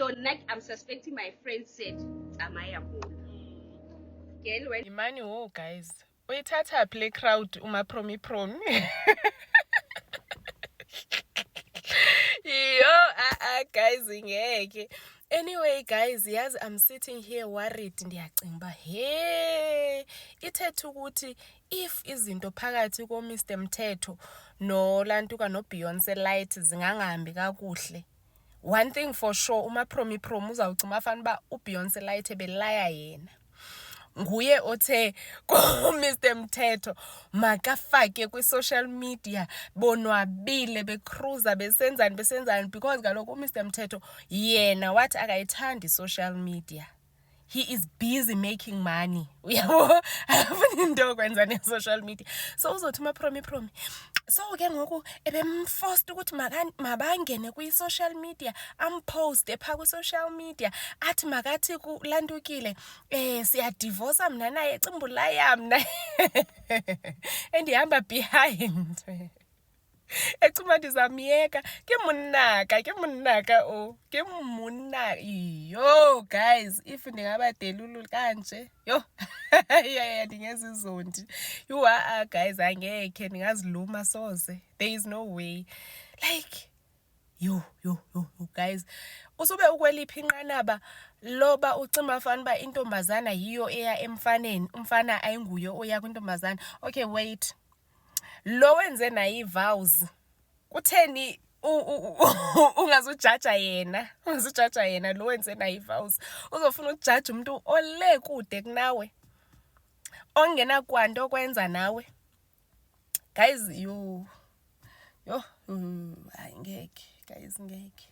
So next, I'm suspecting my friend said, Amaya Bol. Again, when Imani, oh guys, uyithatha play crowd promi. Yo, guys, ngeke. Anyway, guys, yes, I'm sitting here worried ndiyacinga uba hey ithethe ukuthi if izinto phakathi ko Mr Mthetho no Lantuka no Beyonce Light zingangahambi kakuhle. One thing for sure, promi uzawucima afana uba uBeyonce Light ebelaya yena. Nguye othe ko Mr Mthetho makafake kwi social media bonwabile becruiser besenzani because kaloku Mr Mthetho yena wathi akayithandi social media. He is busy making money. Uyabo akafuni into yokwenza ne-social media. So uzothi promi. So ke ngoku ebemforced ukuthi mabangene kwi-social media amposte phaa kwi-social media athi makathi kuLantukile siyadivosa mna naye cimbulaya mna endihamba behind ecuma ndizamyeka ke monaka yo guys if ndingaba delulu kanje yo yeah ndingezizondi you are guys angeke ndingaziluma soze there is no way like yo guys usube ukweliphi inqanaba loba ucima afana ba intombazana yiyo eya emfaneni umfana ayinguye oya kwintombazana. Okay wait, lo wenze nayi vows kutheni ungazujaja yena lo wenze nayi vows uzofuna ukujaja umuntu ole kude kunawe ongena kwanto okwenza nawe guys yo ngeke guys ngeke.